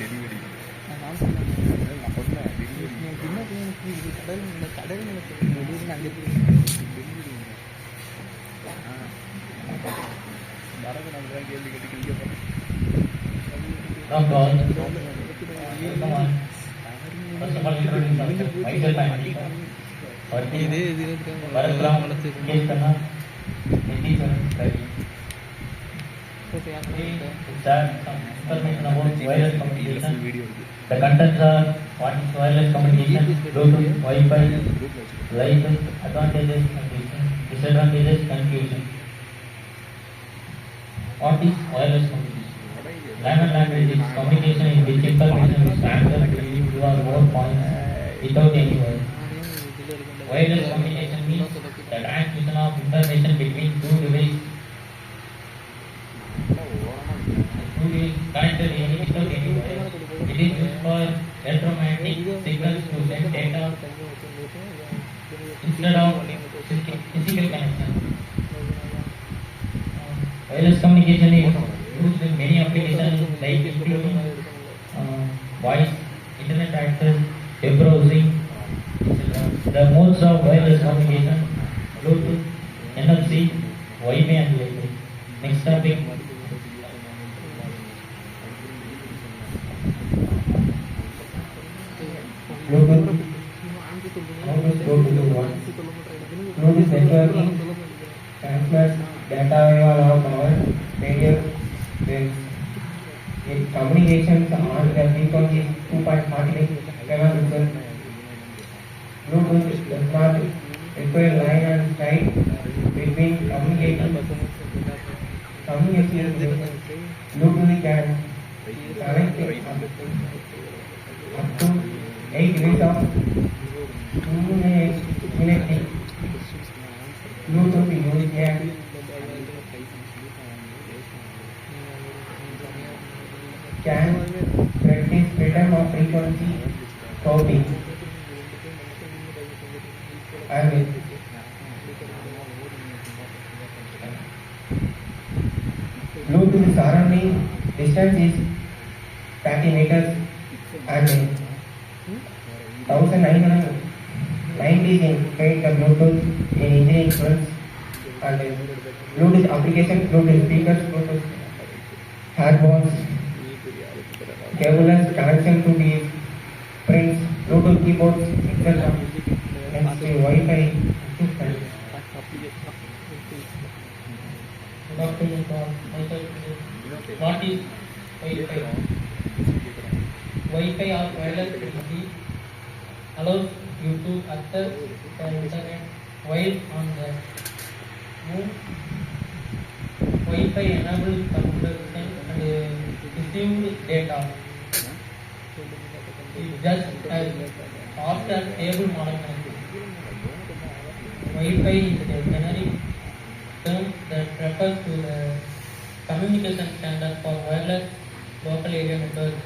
Delivery நான் சொன்னேன் நான் சொன்னேன் டெலிவரி என்ன இது கடல் டெலிவரி அங்கே டெலிவரி நடந்து நம்ம தான் கேள்வி கேட்டு கிளிக்க போகிறேன். First of all, introduce myself. Myself, I am Deepak. இதே Bharatram, Kirtana, Nithishan, Ravi. Today, to start some information about wireless communication. Video இருக்கு. The contents are: what is wireless communication, Bluetooth, Wi-Fi, license, advantages, confusion, disadvantages, confusion. What is wireless communication? Common language is communication in which information is transferred to two or more points without any words. Wireless communication means the transmission of information between two devices connected without any wires. It is used for electromagnetic signals to send data instead of physical connection. Wireless communication is used in many applications like including voice, internet access, web browsing, etc. The modes of wireless communication: Bluetooth, NFC, Wi-Fi and Wi-Fi. Next topic. Bluetooth. How does Bluetooth work? Bluetooth networking transfers data via low power radio waves. Its communications on the frequency is 2.48 kHz. Bluetooth does not require line and stride between communicating. Bluetooth can connect up to 8 ways of communicating. Bluetooth use can practice pattern of frequency coping and Bluetooth surrounding distance is 30 meters and 1990s in made the Bluetooth in engineering students and Bluetooth application, Bluetooth speakers, Bluetooth headphones, cableless connection to the prints, Bluetooth keyboards, etc. Next, Wi-Fi. What is Wi-Fi? Wi-Fi or wireless connectivity allows you to access the internet while on the move. Wi-Fi enables communication and received data. It just as fast as cable modem connectivity. Wi-Fi is a generic term that refers to the communication standard for wireless local area networks.